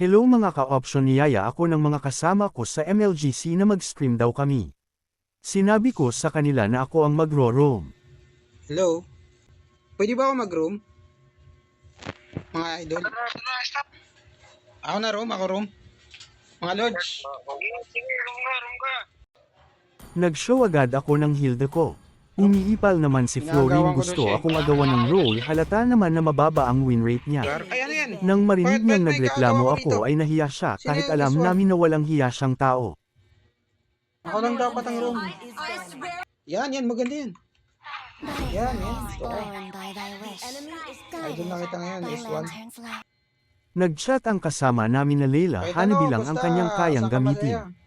Hello mga ka-option, niyaya ako ng mga kasama ko sa MLGC na mag-stream daw kami. Sinabi ko sa kanila na ako ang magro-roam. Hello? Pwede ba ako mag-room? Mga idol? Ako na room, ako room. Mga lodge. Sige, room ka. Nag-show agad ako ng hilde ko. Umiipal naman si Florin, gusto akong agawan ng role, halata naman na mababa ang win rate niya. Ay, ano yan? Nang marinig niyang May nagreklamo gagawa ko ako dito. ay nahiya siya kahit Sino alam this one? namin na walang hiya siyang tao. Ako lang dapat ang room. Yan, maganda yan. Yan. Gusto ko. Idol na kita ngayon, S1. Nag-chat ang kasama namin na Leila, Kahit Hanabi ano, lang ang basta kanyang kayang saan ka gamitin. masaya.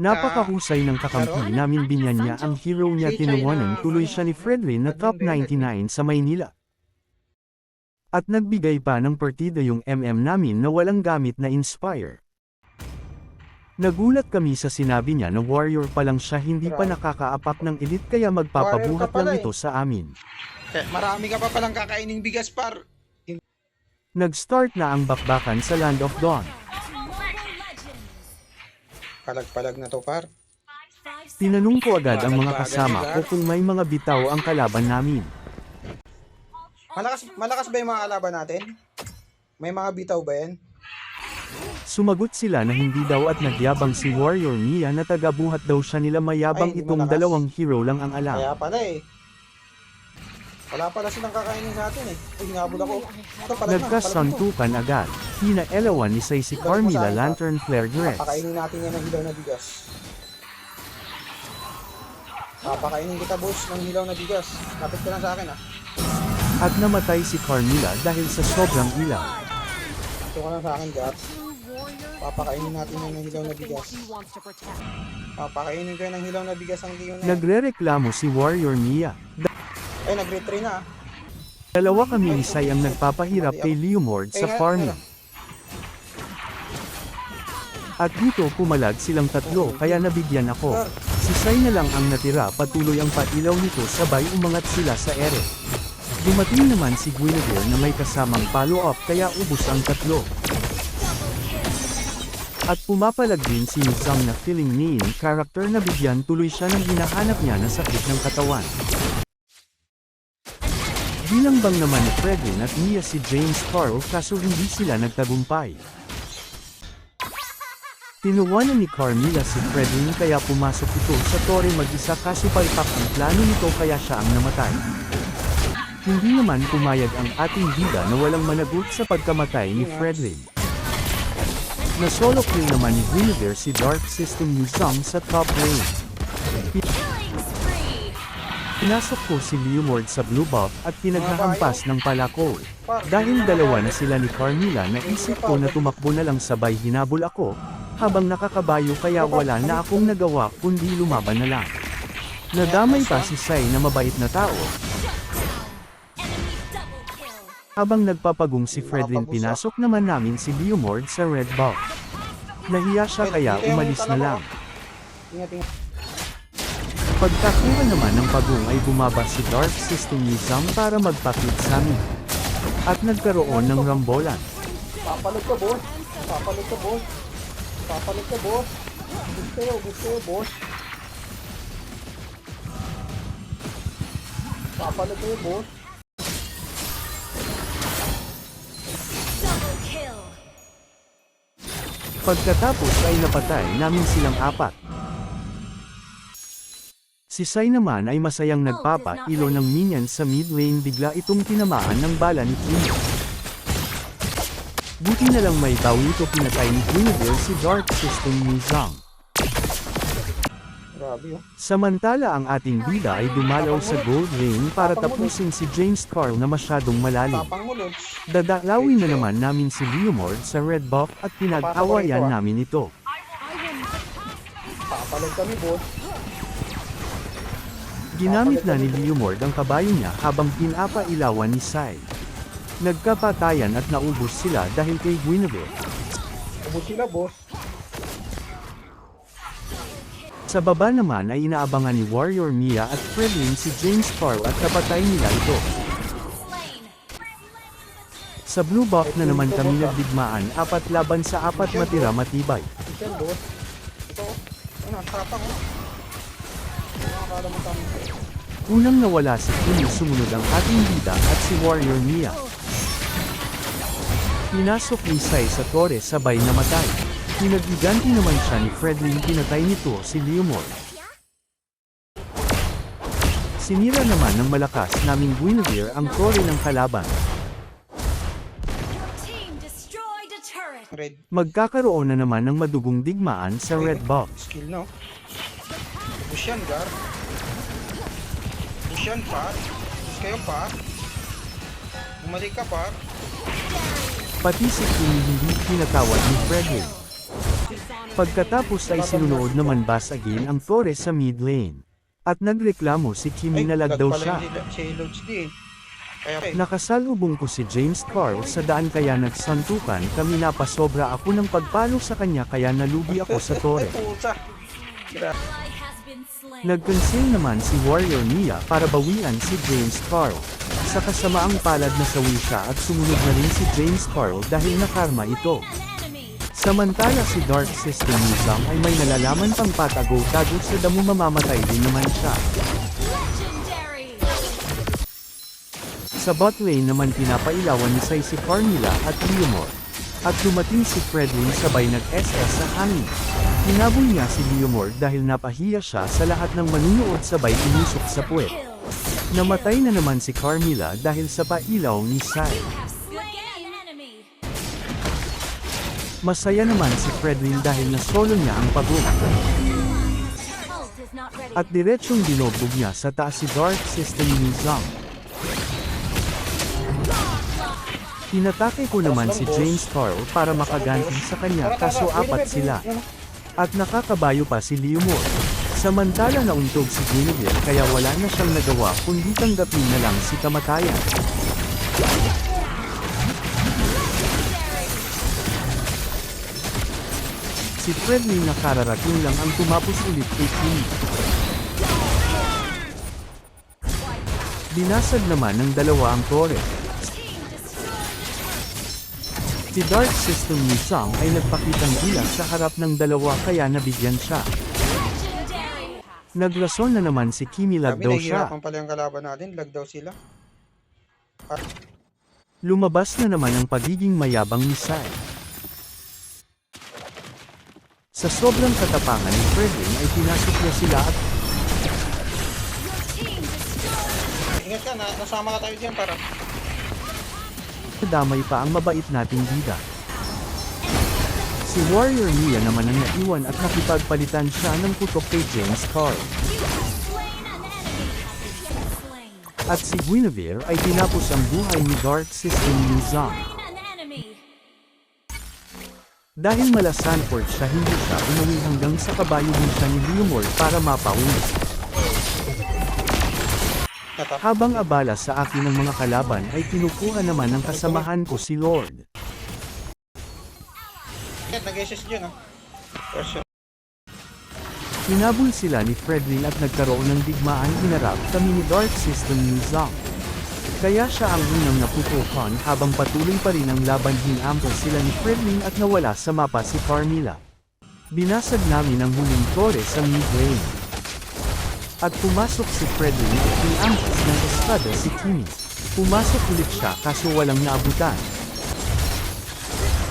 Napakahusay ng kakampi namin, binyan niya ang hero niya, tinuwanan tuloy siya ni Fredlin na top 99 sa Maynila. At nagbigay pa ng partida yung namin na walang gamit na Inspire. Nagulat kami sa sinabi niya na warrior pa lang siya, hindi pa nakakaapak ng elite, kaya magpapabuhat lang ito sa amin. Marami ka pa palang kakaining bigas, par. Nag-start na ang bakbakan sa Land of Dawn. Palag-palag na to, par. Tinanong ko agad ang mga kasama ko kung may mga bitaw ang kalaban namin. Malakas ba yung mga kalaban natin? May mga bitaw ba yan? Sumagot sila na hindi daw at nagyabang si Warrior Mia na taga-buhat daw siya nila, mayabang Ay, hindi itong malakas. dalawang hero lang ang alam. Kaya pala eh. Wala pala silang kakainin sa atin eh. Ay, hinabol ako. Ito, palag na. Nagkasantukan agad. Hina Elawan ni si Carmilla Lantern Flare Dress. Papakainin natin yan ng hilaw na bigas. Papakainin kita, boss, ng hilaw na bigas. Lapit ka lang sa akin, ah. At namatay si Carmilla dahil sa sobrang ilaw. Ito ka lang sa akin, Gar. Papakainin natin yan ng hilaw na bigas. Papakainin ko yan ng hilaw na bigas ang liyo na yan. Nagrereklamo si Warrior Mia. Ay, nag-retry na, ah. Dalawa kami ni Sai ang nagpapahirap kay Leomord sa farming. At dito pumalag silang tatlo, kaya nabigyan ako. Si Sai na lang ang natira, patuloy ang patilaw nito, sabay umangat sila sa ere. Dumating naman si Guinevere na may kasamang follow-up, kaya ubos ang tatlo. At pumapalag din si Mizang na feeling main character na bigyan tuloy siya ng hinahanap niya na sakit ng katawan. Bilang bang naman ni Fredlin at Mia si James Carl, kaso hindi sila nagtagumpay. Tinuwanan ni Carmilla si Fredlin kaya pumasok ito sa tore mag-isa, kaso palpak ang plano nito kaya siya ang namatay. Hindi naman pumayag ang ating bida na walang managot sa pagkamatay ni Fredlin. Na solo kill naman ni Guinevere si Dark System Yuzong sa top lane. Pinasok ko si Leomord sa blue buff at pinaghahampas ng palakol. Dahil dalawa na sila ni Carmilla, naisip ko na tumakbo na lang, sabay hinabol ako habang nakakabayo, kaya wala na akong nagawa kundi lumaban na lang. Nadamay pa si Sai na mabait na tao. Habang nagpapagong si Fredlin, pinasok naman namin si Leomord sa red buff. Nahiya siya kaya umalis na lang. Ingat. Pagkakuha naman ng pagong ay bumaba si Dark System Yuzong para magpakit sa amin. At nagkaroon ng rambolan. Papalag ka, boss. Papalag ka, boss. Papalag ka, boss. Gusto, boss. Papalag ka, boss. Pagkatapos ay napatay namin silang apat. Si Sai naman ay masayang nagpapailo ng minion sa mid lane, bigla itong tinamaan ng bala ni Queen. Buti na lang may bawi ito, pinatay ni Guinevere si Dark System Yuzong. Grabe, oh. Samantala ang ating bida ay dumalaw sa gold lane para tapusin si James Carl na masyadong malalim. Tapang mo, Lods. Dadalawin na naman namin si Leomord sa red buff at pinag-awayan namin ito. Papalag kami, boss. Ginamit na ni Leomord ang kabayo niya habang pinapailawan ni Sai. Nagkapatayan at naubos sila dahil kay Guinevere. Ubus sila, boss. Sa baba naman ay inaabangan ni Warrior Mia at Fredlin si James Carl at napatay nila ito. Sa blue buff na naman kami nagdigmaan 4 laban sa 4 matira matibay. Michelle, boss. Ito, ano, tapang, oh. Nakakala mo kami. Unang nawala si Kimi, sumunod ang ating bida at si Warrior Mia. Pinasok ni Sai sa torre sabay namatay. Pinagbiganti naman siya ni Fredlin, pinatay nito si Leomord. Sinira naman ng malakas naming Guinevere ang torre ng kalaban. Red Magkakaroon na naman ng madugong digmaan sa red box. skill, no? Push yan, Gar. Push yan, pa. Push kayo, pa. Bumalik ka, pa. Pati si Kimi hindi pinatawad ni Fredlin. Pagkatapos ay sinunood naman Basagin ang torre sa mid lane. At nagreklamo si Kimi na lag daw siya. Si Lods din. Kaya, Nakasalubong ko si James Carl sa daan kaya nagsantukan kami, napasobra ako ng pagpalo sa kanya kaya nalugi ako sa torre. puta. Nag-conceal naman si Warrior Mia para bawian si James Carl. Sa kasamaang palad na sawi siya at sumunod na rin si James Carl dahil nakarma ito. Samantala si Dark System Nizam ay may nalalaman pang patago-tago sa damo, mamamatay din naman siya. Sa bot lane naman pinapailawan ni Sai si Carmilla at Leomord. At dumating si Fredlin sabay nag-SS sa hangin. Hinabol niya si Leomord dahil napahiya siya sa lahat ng manunood, sabay inusok sa puwet. Namatay na naman si Carmilla dahil sa pailaw ni Sai. Masaya naman si Fredlin dahil na-solo niya ang pagod. At diretsyong dinobog niya sa taas si Dark System Nizam. Tinatake ko naman si James Carl para makaganti sa kanya kaso 4 sila. At nakakabayo pa si Leomord. Samantala nauntog si Guinevere kaya wala na siyang nagawa kundi tanggapin na lang si kamatayan. Si Fredlin na kararating lang ang tumapos ulit kay Kimi. Binasag naman ng dalawa ang torre. Si Dark System Nizam ay nagpakitang gilas sa harap ng dalawa kaya nabigyan siya. Nagrason na naman si Kimi, lag Sabi, daw siya. nahihirapan pala yung kalaban natin. Lag daw sila. Lumabas na naman ang pagiging mayabang ni Sai. Sa sobrang katapangan ni Fredlin ay pinasok niya sila at Ingat ka, nasama ka tayo dyan para. damay pa ang mabait nating bida. Si Warrior Mia naman ang naiwan at nakipagpalitan siya ng putok kay James Carl. At si Guinevere ay tinapos ang buhay ni Dark System Nizam. Dahil mala Sanford siya, hindi siya umuwi hanggang sa kabayuhin siya ni Leomord para mapauwi. Habang abala sa akin ng mga kalaban ay kinukuha naman ng kasamahan ko si Lord. Nag-SS dyan, ha? Hinabol sila ni Fredlin at nagkaroon ng digmaan, hinarap kami ni Dark System Nizam. Kaya siya ang unang naputukan habang patuloy pa rin ang laban, hinampas sila ni Fredlin at nawala sa mapa si Carmilla. Binasag namin ang huling torre sa mid lane. At pumasok si Fredlin at hinampas ng espada si Kimi. Pumasok ulit siya kaso walang naabutan.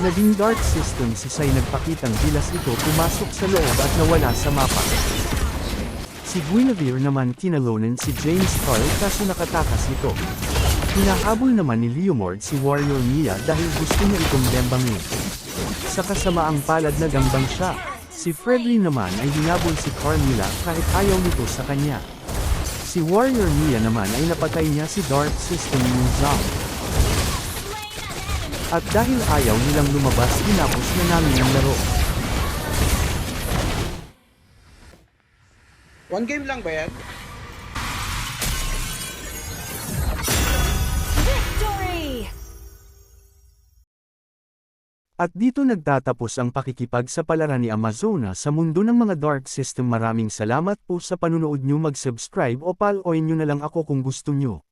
Naging Dark System si Sai, nagpakitang gilas ito, pumasok sa loob at nawala sa mapa. Si Guinevere naman kinalonan si James Carl kaso nakatakas ito. Hinahabol naman ni Leomord si Warrior Mia dahil gusto niya itong dembangin. Sa kasamaang palad na gambang siya, si Fredlin naman ay hinabol si Carmilla kahit ayaw nito sa kanya. Si Warrior Mia naman ay napatay niya si Dark System Nizam. At dahil ayaw nilang lumabas, tinapos na namin ang laro. One game lang ba yan? At dito nagtatapos ang pakikipagsapalaran ni Amazona sa mundo ng mga Dark System. Maraming salamat po sa panunood nyo, mag-subscribe o pal-oin nyo na lang ako kung gusto nyo.